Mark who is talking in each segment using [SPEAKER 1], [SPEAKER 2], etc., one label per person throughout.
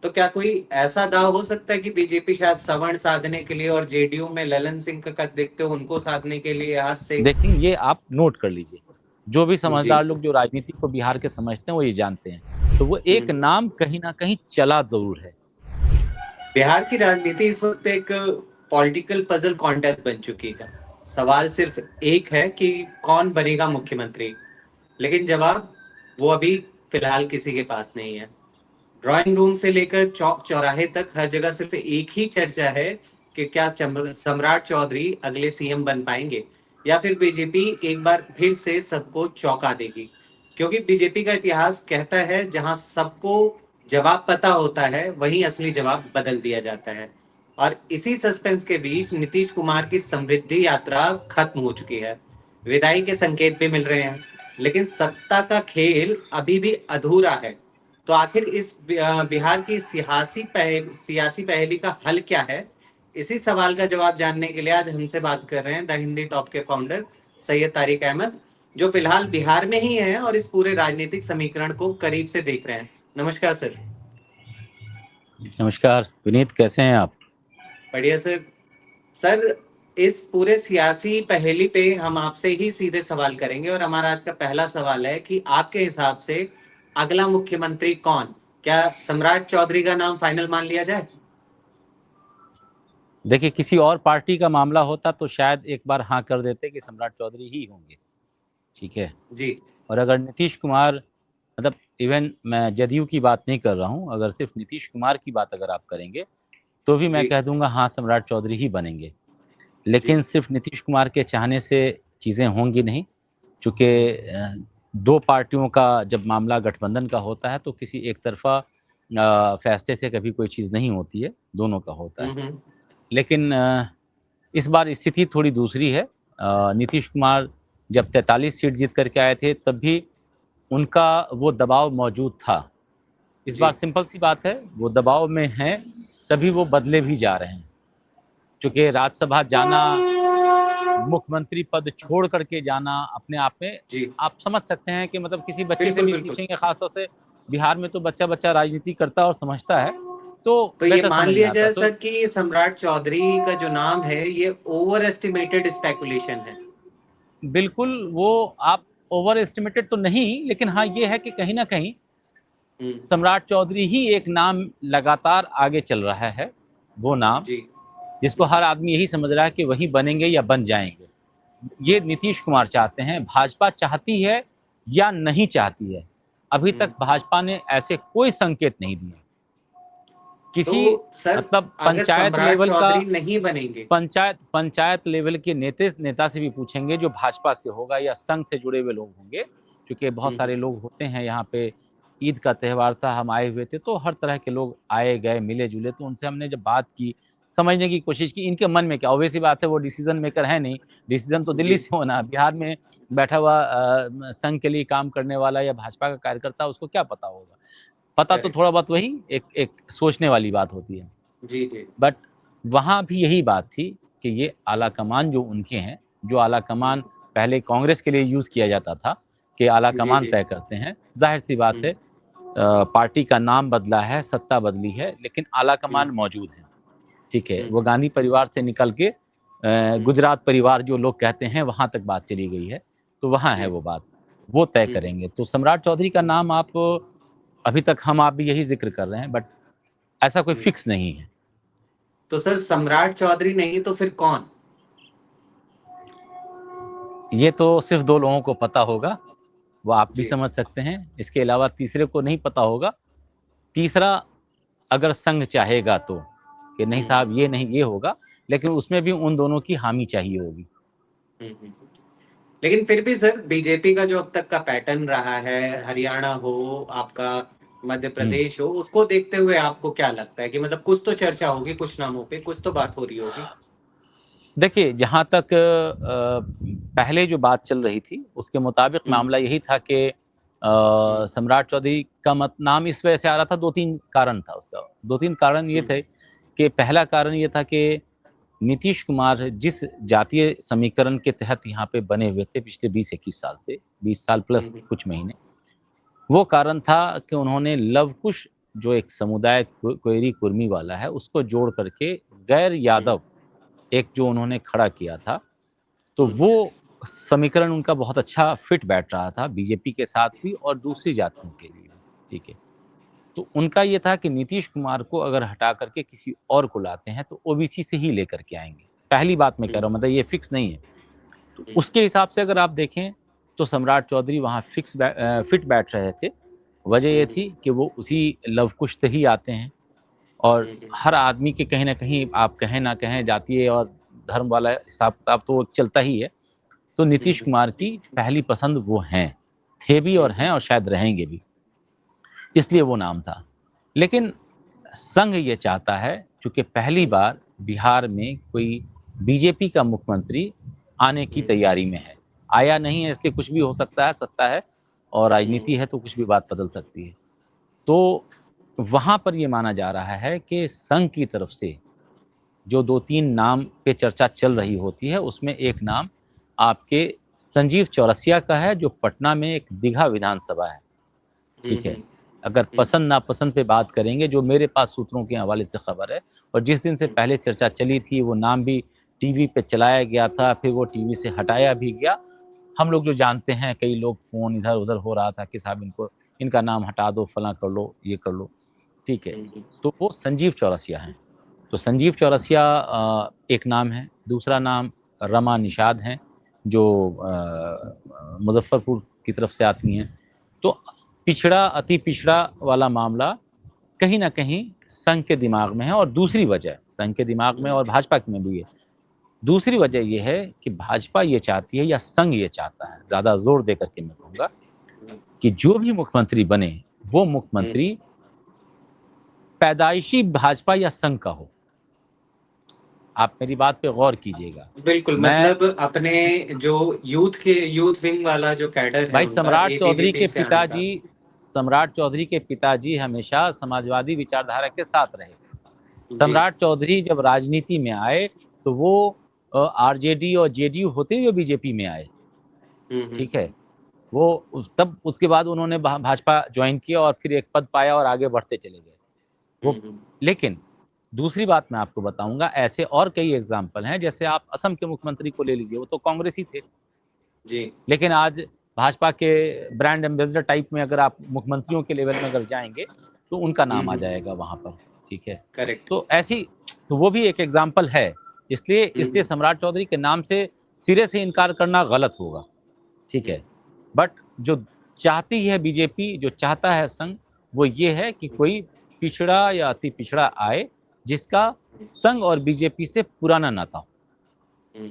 [SPEAKER 1] तो क्या कोई ऐसा दाव हो सकता है कि बीजेपी शायद सवर्ण साधने के लिए और जेडीयू में ललन सिंह का कद देखते हो उनको साधने के लिए आज से?
[SPEAKER 2] देखिए, ये आप नोट कर लीजिए, जो भी
[SPEAKER 1] जी।
[SPEAKER 2] समझदार लोग जो राजनीति को बिहार के समझते हैं वो ये जानते हैं, तो वो एक नाम कहीं ना कहीं चला जरूर है।
[SPEAKER 1] बिहार की राजनीति इस वक्त एक पॉलिटिकल पजल कॉन्टेस्ट बन चुकी है। सवाल सिर्फ एक है कि कौन बनेगा मुख्यमंत्री, लेकिन जवाब वो अभी फिलहाल किसी के पास नहीं है। ड्राइंग रूम से लेकर चौक चौराहे तक हर जगह सिर्फ एक ही चर्चा है कि क्या सम्राट चौधरी अगले सीएम बन पाएंगे या फिर बीजेपी एक बार फिर से सबको चौंका देगी। क्योंकि बीजेपी का इतिहास कहता है जहां सबको जवाब पता होता है वहीं असली जवाब बदल दिया जाता है। और इसी सस्पेंस के बीच नीतीश कुमार की समृद्धि यात्रा खत्म हो चुकी है। विदाई के संकेत भी मिल रहे हैं, लेकिन सत्ता का खेल अभी भी अधूरा है। तो आखिर इस बिहार की सियासी पहेली का हल क्या है? इसी सवाल का जवाब जानने के लिए आज हमसे बात कर रहे हैं द हिंदी टॉप के फाउंडर सैयद तारिक अहमद, जो फिलहाल बिहार में ही हैं और इस पूरे राजनीतिक समीकरण को करीब से देख रहे हैं। नमस्कार सर।
[SPEAKER 2] नमस्कार विनीत, कैसे हैं आप?
[SPEAKER 1] बढ़िया सर। सर, इस पूरे सियासी पहेली पे हम आपसे ही सीधे सवाल करेंगे और हमारा आज का पहला सवाल है कि आपके हिसाब से अगला मुख्यमंत्री कौन? क्या सम्राट चौधरी का नाम फाइनल मान लिया जाए?
[SPEAKER 2] देखिए, किसी और पार्टी का मामला होता तो शायद एक बार हाँ कर देते कि सम्राट चौधरी ही होंगे, ठीक है।
[SPEAKER 1] जी।
[SPEAKER 2] और अगर नीतीश कुमार, मतलब इवन मैं जदयू की बात नहीं कर रहा हूँ, अगर सिर्फ नीतीश कुमार की बात अगर आप करेंगे तो भी मैं
[SPEAKER 1] जी।
[SPEAKER 2] कह दूंगा हाँ, सम्राट चौधरी ही बनेंगे।
[SPEAKER 1] जी।
[SPEAKER 2] लेकिन सिर्फ नीतीश कुमार के चाहने से चीज़ें होंगी नहीं, चूँकि दो पार्टियों का जब मामला गठबंधन का होता है तो किसी एक तरफा फैसले से कभी कोई चीज़ नहीं होती है, दोनों का होता है।
[SPEAKER 1] हम्म।
[SPEAKER 2] लेकिन इस बार स्थिति थोड़ी दूसरी है। नीतीश कुमार जब 43 सीट जीत करके आए थे तब भी उनका वो दबाव मौजूद था। इस
[SPEAKER 1] जी।
[SPEAKER 2] बार सिंपल सी बात है, वो दबाव में हैं, तभी वो बदले भी जा रहे हैं। क्योंकि राज्यसभा जाना, मुख्यमंत्री पद छोड़ करके जाना अपने आप में,
[SPEAKER 1] जी।
[SPEAKER 2] आप समझ सकते हैं कि मतलब किसी बच्चे से
[SPEAKER 1] बिल्कुल
[SPEAKER 2] भी
[SPEAKER 1] बिल्कुल।
[SPEAKER 2] पूछेंगे, खासतौर से बिहार में तो बच्चा बच्चा राजनीति करता और समझता है, तो
[SPEAKER 1] तो ये
[SPEAKER 2] बेहतर
[SPEAKER 1] मान
[SPEAKER 2] समझ में
[SPEAKER 1] लिया
[SPEAKER 2] आता।
[SPEAKER 1] जाए
[SPEAKER 2] तो
[SPEAKER 1] सर कि सम्राट चौधरी का जो नाम है ये ओवर एस्टिमेटेड स्पेकुलेशन है।
[SPEAKER 2] बिल्कुल, वो आप ओवर एस्टिमेटेड तो नहीं, लेकिन हाँ ये है कि कहीं ना कहीं सम्राट चौधरी ही एक नाम लगातार आगे चल रहा है। वो नाम
[SPEAKER 1] जी।
[SPEAKER 2] जिसको हर आदमी यही समझ रहा है कि वही बनेंगे या बन जाएंगे। ये नीतीश कुमार चाहते हैं, भाजपा चाहती है या नहीं चाहती है, अभी तक भाजपा ने ऐसे कोई संकेत नहीं दिए।
[SPEAKER 1] तो
[SPEAKER 2] किसी,
[SPEAKER 1] सर,
[SPEAKER 2] मतलब
[SPEAKER 1] अगर
[SPEAKER 2] पंचायत
[SPEAKER 1] सम्राट
[SPEAKER 2] लेवल का,
[SPEAKER 1] चौधरी नहीं बनेंगे।
[SPEAKER 2] पंचायत लेवल के नेता से भी पूछेंगे जो भाजपा से होगा या संघ से जुड़े हुए लोग होंगे, क्योंकि बहुत सारे लोग होते हैं यहाँ पे। ईद का त्यौहार था, हम आए हुए थे, तो हर तरह के लोग आए गए, मिले जुले, तो उनसे हमने जब बात की, समझने की कोशिश की इनके मन में क्या। ऑब्वियसली बात है, वो डिसीजन मेकर है नहीं, डिसीजन तो दिल्ली
[SPEAKER 1] जी।
[SPEAKER 2] से होना। बिहार में बैठा हुआ संघ के लिए काम करने वाला या भाजपा का कार्यकर्ता, उसको क्या पता होगा। पता तो
[SPEAKER 1] करेक्ट।
[SPEAKER 2] थोड़ा बहुत वही एक एक सोचने वाली बात होती है।
[SPEAKER 1] जी। जी।
[SPEAKER 2] बट वहाँ भी यही बात थी कि ये आला कमान जो उनके हैं, जो आला कमान पहले कांग्रेस के लिए यूज़ किया जाता था कि आला
[SPEAKER 1] जी।
[SPEAKER 2] कमान
[SPEAKER 1] जी।
[SPEAKER 2] तय करते हैं, जाहिर सी बात है, पार्टी का नाम बदला है, सत्ता बदली है, लेकिन आला कमान मौजूद है, ठीक है। वो गांधी परिवार से निकल के गुजरात परिवार जो लोग कहते हैं वहाँ तक बात चली गई है, तो वहाँ है
[SPEAKER 1] जी।
[SPEAKER 2] वो बात, वो तय करेंगे। तो सम्राट चौधरी का नाम आप, अभी तक हम आप भी यही जिक्र कर रहे हैं, बट ऐसा कोई फिक्स नहीं है।
[SPEAKER 1] तो सर, सम्राट चौधरी नहीं तो फिर कौन?
[SPEAKER 2] ये तो सिर्फ दो लोगों को पता होगा, वो आप भी
[SPEAKER 1] जी।
[SPEAKER 2] समझ सकते हैं, इसके अलावा तीसरे को नहीं पता होगा। तीसरा अगर संघ चाहेगा तो, कि नहीं साहब ये नहीं ये होगा, लेकिन उसमें भी उन दोनों की हामी चाहिए होगी।
[SPEAKER 1] लेकिन फिर भी सर, बीजेपी का जो अब तक का पैटर्न रहा है, हरियाणा हो, आपका मध्य प्रदेश हो, उसको देखते हुए आपको क्या लगता है कि मतलब कुछ तो चर्चा होगी, कुछ नामों पे कुछ तो बात हो रही होगी?
[SPEAKER 2] देखिए, जहाँ तक पहले जो बात चल रही थी उसके मुताबिक मामला यही था कि सम्राट चौधरी का नाम इस वजह से आ रहा था, दो तीन कारण था उसका। दो तीन कारण ये थे कि पहला कारण ये था कि नीतीश कुमार जिस जातीय समीकरण के तहत यहाँ पे बने हुए थे पिछले 20-21 साल से, 20 साल प्लस कुछ महीने, वो कारण था कि उन्होंने लव कुश जो एक समुदाय कोयरी कुर्मी वाला है उसको जोड़ करके गैर यादव एक जो उन्होंने खड़ा किया था, तो वो समीकरण उनका बहुत अच्छा फिट बैठ रहा था बीजेपी के साथ भी और दूसरी जातियों के लिए भी। ठीक है, तो उनका ये था कि नीतीश कुमार को अगर हटा करके किसी और को लाते हैं तो ओबीसी से ही लेकर के आएंगे। पहली बात मैं कह रहा हूँ, मतलब ये फिक्स नहीं है। तो उसके हिसाब से अगर आप देखें तो सम्राट चौधरी वहाँ फिट बैठ रहे थे। वजह ये थी कि वो उसी लव कुश से ही आते हैं और हर आदमी के कहीं ना कहीं, आप कहें ना कहें, जातीय और धर्म वाला हिसाब किताब तो चलता ही है। तो नीतीश कुमार की पहली पसंद वो हैं, थे भी और हैं और शायद रहेंगे भी, इसलिए वो नाम था। लेकिन संघ ये चाहता है, क्योंकि पहली बार बिहार में कोई बीजेपी का मुख्यमंत्री आने की तैयारी में है, आया नहीं है इसलिए कुछ भी हो सकता है, सत्ता है और राजनीति है तो कुछ भी बात बदल सकती है। तो वहाँ पर ये माना जा रहा है कि संघ की तरफ से जो 2-3 नाम पे चर्चा चल रही होती है, उसमें एक नाम आपके संजीव चौरसिया का है, जो पटना में एक दीघा विधानसभा है। ठीक है, अगर पसंद नापसंद पे बात करेंगे, जो मेरे पास सूत्रों के हवाले से खबर है, और जिस दिन से पहले चर्चा चली थी वो नाम भी टीवी पे चलाया गया था, फिर वो टीवी से हटाया भी गया। हम लोग जो जानते हैं, कई लोग फ़ोन इधर-उधर हो रहा था कि साहब इनका नाम हटा दो, फलाँ कर लो, ये कर लो। ठीक है, तो वो संजीव चौरसिया हैं। तो संजीव चौरसिया एक नाम है, दूसरा नाम रमा निषाद हैं, जो मुज़फ़्फ़रपुर की तरफ से आती हैं। तो पिछड़ा, अति पिछड़ा वाला मामला कहीं न कहीं संघ के दिमाग में है, और दूसरी वजह संघ के दिमाग में और भाजपा में भी है। दूसरी वजह ये है कि भाजपा ये चाहती है, या संघ ये चाहता है, ज़्यादा ज़ोर दे करके मैं कहूँगा, कि जो भी मुख्यमंत्री बने, वो मुख्यमंत्री पैदाइशी भाजपा या संघ का हो। आप मेरी बात पे गौर कीजिएगा।
[SPEAKER 1] बिल्कुल,
[SPEAKER 2] मैं
[SPEAKER 1] मतलब अपने जो यूथ विंग वाला जो कैडर है
[SPEAKER 2] भाई,
[SPEAKER 1] उनका एबीवीपी से आने का।
[SPEAKER 2] सम्राट चौधरी के पिताजी हमेशा समाजवादी विचारधारा के साथ रहे।
[SPEAKER 1] जी।
[SPEAKER 2] सम्राट चौधरी जब राजनीति में आए तो वो आरजेडी और जेडीयू होते हुए बीजेपी में आए। ठीक है, वो तब उसके बाद उन्होंने भाजपा ज्वाइन किया और फिर एक पद पाया और आगे बढ़ते चले गए वो। लेकिन दूसरी बात मैं आपको बताऊंगा, ऐसे और कई एग्जाम्पल हैं। जैसे आप असम के मुख्यमंत्री को ले लीजिए, वो तो कांग्रेसी थे,
[SPEAKER 1] जी।
[SPEAKER 2] लेकिन आज भाजपा के ब्रांड एम्बेसडर टाइप में अगर आप मुख्यमंत्रियों के लेवल में अगर जाएंगे तो उनका नाम आ जाएगा वहां पर। ठीक है,
[SPEAKER 1] करेक्ट।
[SPEAKER 2] तो ऐसी, तो वो भी एक एग्जाम्पल है। इसलिए सम्राट चौधरी के नाम से सिरे से इनकार करना गलत होगा। ठीक है, बट जो चाहती है बीजेपी, जो चाहता है संघ, वो ये है कि कोई पिछड़ा या अति पिछड़ा आए जिसका संघ और बीजेपी से पुराना नाता हो।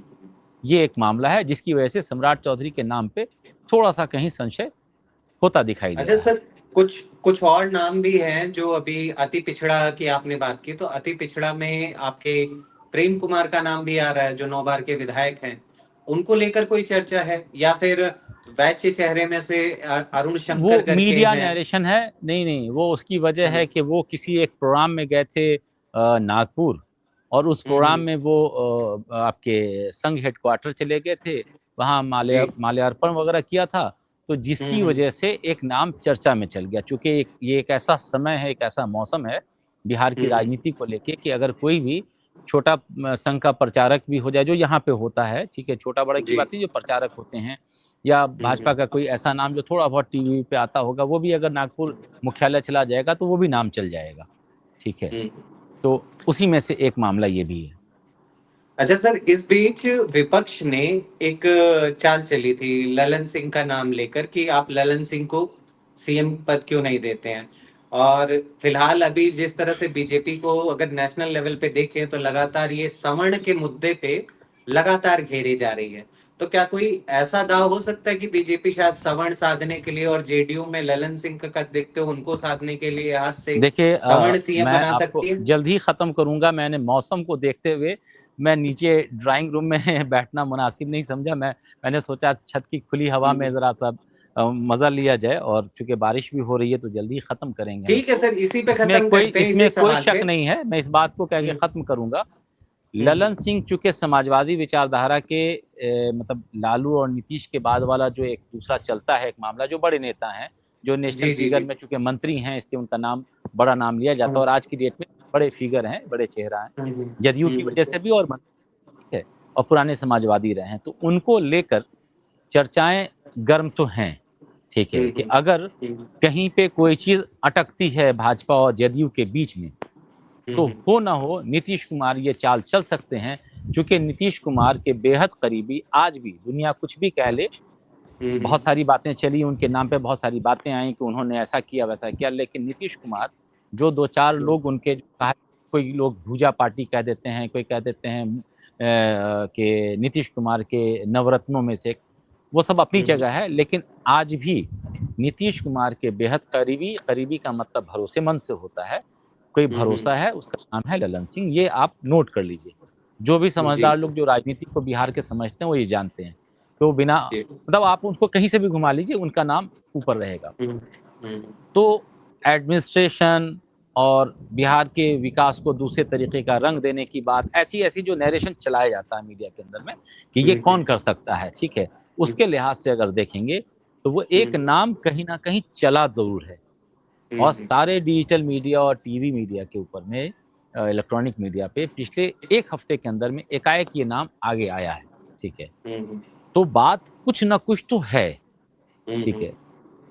[SPEAKER 2] ये एक मामला है जिसकी वजह से सम्राट चौधरी के नाम पे थोड़ा सा कहीं संशय होता दिखाई दे
[SPEAKER 1] अच्छा
[SPEAKER 2] रहा है।
[SPEAKER 1] सर, कुछ कुछ और नाम भी हैं जो अभी अति पिछड़ा की आपने बात की, तो अति पिछड़ा में आपके प्रेम कुमार का नाम भी आ रहा है, जो 9 बार के विधायक हैं। उनको लेकर कोई चर्चा है, या फिर वैश्य चेहरे में से अरुण
[SPEAKER 2] वो
[SPEAKER 1] शंकर करके
[SPEAKER 2] मीडिया
[SPEAKER 1] हैं?
[SPEAKER 2] नैरेशन है। नहीं, वो उसकी वजह है कि वो किसी एक प्रोग्राम में गए थे नागपुर, और उस प्रोग्राम में वो आपके संघ हेडक्वार्टर चले गए थे, वहाँ
[SPEAKER 1] जी।
[SPEAKER 2] माल्यार्पण वगैरह किया था। तो जिसकी वजह से एक नाम चर्चा में चल गया, चूंकि ये एक ऐसा समय है, एक ऐसा मौसम है बिहार की राजनीति को लेके, कि अगर कोई भी छोटा संघ का प्रचारक भी हो जाए, जो यहाँ पे होता है, ठीक है, छोटा बड़ा की
[SPEAKER 1] जी।
[SPEAKER 2] बात नहीं, जो प्रचारक होते हैं, या भाजपा का कोई ऐसा नाम जो थोड़ा बहुत टीवी पे आता होगा, वो भी अगर नागपुर मुख्यालय चला जाएगा तो वो भी नाम चल जाएगा। ठीक है, तो उसी में से एक मामला ये भी है।
[SPEAKER 1] अच्छा सर, इस बीच विपक्ष ने एक चाल चली थी ललन सिंह का नाम लेकर, कि आप ललन सिंह को सीएम पद क्यों नहीं देते हैं। और फिलहाल अभी जिस तरह से बीजेपी को अगर नेशनल लेवल पे देखें, तो लगातार ये सवर्ण के मुद्दे पे लगातार घेरी जा रही है। तो क्या कोई ऐसा दाव हो सकता है कि बीजेपी शायद सवर्ण साधने के लिए, और जेडीयू में ललन सिंह का कद देखते हो, उनको साधने के लिए आज से
[SPEAKER 2] देखिए,
[SPEAKER 1] सवर्ण सीएम
[SPEAKER 2] मैं
[SPEAKER 1] बना
[SPEAKER 2] आपको
[SPEAKER 1] सकती है?
[SPEAKER 2] जल्द ही ख़त्म करूँगा। मैंने मौसम को देखते हुए मैं नीचे ड्राइंग रूम में बैठना मुनासिब नहीं समझा। मैंने सोचा छत की खुली हवा में ज़रा-सा मज़ा लिया जाए, और चूँकि बारिश भी हो रही है तो जल्दी ख़त्म करेंगे हम
[SPEAKER 1] ठीक है
[SPEAKER 2] इसको।
[SPEAKER 1] सर, इसी पे खत्म करते हैं, इसी
[SPEAKER 2] इसमें कोई
[SPEAKER 1] सवाल
[SPEAKER 2] शक
[SPEAKER 1] पे।
[SPEAKER 2] नहीं है, मैं इस बात को कह के ख़त्म करूँगा। ललन
[SPEAKER 1] हम्म।
[SPEAKER 2] सिंह चूँकि समाजवादी विचारधारा के मतलब लालू और नीतीश के बाद वाला जो एक दूसरा चलता है एक मामला, जो बड़े नेता हैं, जो नेशनल
[SPEAKER 1] जी जी
[SPEAKER 2] फिगर
[SPEAKER 1] जी।
[SPEAKER 2] में चूंकि मंत्री हैं इसलिए उनका नाम बड़ा नाम लिया जाता है, और आज की डेट में बड़े फिगर हैं, बड़े चेहरा हैं, जदयू की वजह से भी और ठीक है, और पुराने समाजवादी रहे हैं, तो उनको लेकर चर्चाएं गर्म तो हैं, ठीक है, कि अगर कहीं पे कोई चीज अटकती है भाजपा और जदयू के बीच में, तो हो ना हो नीतीश कुमार ये चाल चल सकते हैं, क्योंकि नीतीश कुमार के बेहद करीबी आज भी, दुनिया कुछ भी कह ले, बहुत सारी बातें चली उनके नाम पे, बहुत सारी बातें आई कि उन्होंने ऐसा किया वैसा किया, लेकिन नीतीश कुमार जो दो चार लोग उनके कहा, कोई लोग भूजा पार्टी कह देते हैं, कोई कह देते हैं कि नीतीश कुमार के नवरत्नों में से, वो सब अपनी जगह है, लेकिन आज भी नीतीश कुमार के बेहद करीबी, करीबी का मतलब भरोसेमंद से होता है, कोई भरोसा है, उसका नाम है ललन सिंह। ये आप नोट कर लीजिए, जो भी समझदार लोग जो राजनीति को बिहार के समझते हैं वो ये जानते हैं, तो बिना मतलब आप उनको कहीं से भी घुमा लीजिए, उनका नाम ऊपर रहेगा। तो एडमिनिस्ट्रेशन और बिहार के विकास को दूसरे तरीके का रंग देने की बात, ऐसी ऐसी जो नैरेशन चलाया जाता है मीडिया के अंदर में कि ये कौन कर सकता है, ठीक है, उसके लिहाज से अगर देखेंगे तो वो एक नाम कहीं ना कहीं चला जरूर है, और सारे डिजिटल मीडिया और टीवी मीडिया के ऊपर में, इलेक्ट्रॉनिक मीडिया पे पिछले एक हफ्ते के अंदर में एकाएक ये नाम आगे आया है, ठीक है, तो बात कुछ ना कुछ तो है, ठीक है,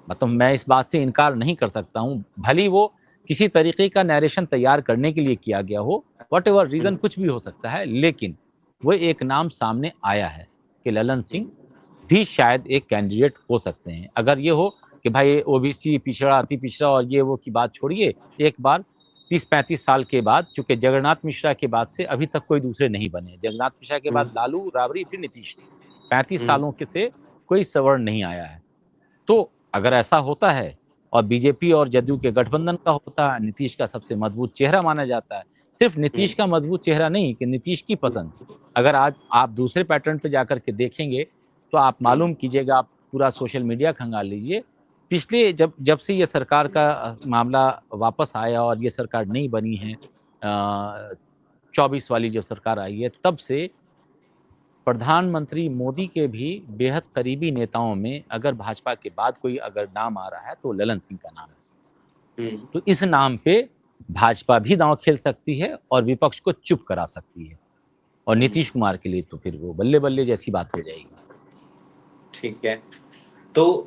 [SPEAKER 2] मतलब मैं इस बात से इनकार नहीं कर सकता हूँ, भली वो किसी तरीके का नैरेशन तैयार करने के लिए किया गया हो, वट एवर रीजन कुछ भी हो सकता है, लेकिन वो एक नाम सामने आया है कि ललन सिंह भी शायद एक कैंडिडेट हो सकते हैं। अगर ये हो कि भाई ओबीसी पिछड़ा, अति पिछड़ा और ये वो की बात छोड़िए, एक बार 30-35 साल के बाद, क्योंकि जगन्नाथ मिश्रा के बाद से अभी तक कोई दूसरे नहीं बने, जगन्नाथ मिश्रा के बाद लालू, राबड़ी, फिर नीतीश, 35 सालों के से कोई सवर्ण नहीं आया है। तो अगर ऐसा होता है और बीजेपी और जदयू के गठबंधन का होता है, नीतीश का सबसे मजबूत चेहरा माना जाता है, सिर्फ नीतीश का मजबूत चेहरा नहीं कि नीतीश की पसंद, अगर आज आप दूसरे पैटर्न पे जाकर के देखेंगे तो आप मालूम कीजिएगा, आप पूरा सोशल मीडिया खंगाल लीजिए, पिछले जब जब से ये सरकार का मामला वापस आया और ये सरकार नहीं बनी है, 24 वाली जो सरकार आई है, तब से प्रधानमंत्री मोदी के भी बेहद करीबी नेताओं में अगर भाजपा के बाद कोई अगर नाम आ रहा है तो ललन सिंह का नाम है। तो इस नाम पे भाजपा भी दांव खेल सकती है और विपक्ष को चुप करा सकती है, और नीतीश कुमार के लिए तो फिर वो बल्ले बल्ले जैसी बात हो जाएगी।
[SPEAKER 1] ठीक है, तो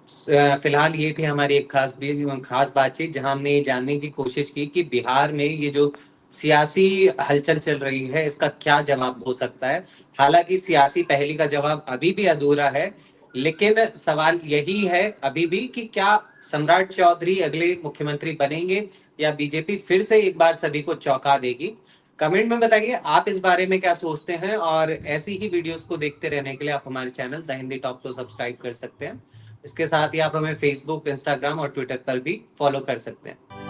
[SPEAKER 1] फिलहाल ये थी हमारी एक खास बातचीत, जहां हमने ये जानने की कोशिश की कि बिहार में ये जो सियासी हलचल चल रही है इसका क्या जवाब हो सकता है। हालांकि सियासी पहेली का जवाब अभी भी अधूरा है, लेकिन सवाल यही है अभी भी कि क्या सम्राट चौधरी अगले मुख्यमंत्री बनेंगे या बीजेपी फिर से एक बार सभी को चौंका देगी। कमेंट में बताइए आप इस बारे में क्या सोचते हैं, और ऐसी ही वीडियोस को देखते रहने के लिए आप हमारे चैनल द हिंदी टॉप को सब्सक्राइब कर सकते हैं। इसके साथ ही आप हमें फेसबुक, इंस्टाग्राम और ट्विटर पर भी फॉलो कर सकते हैं।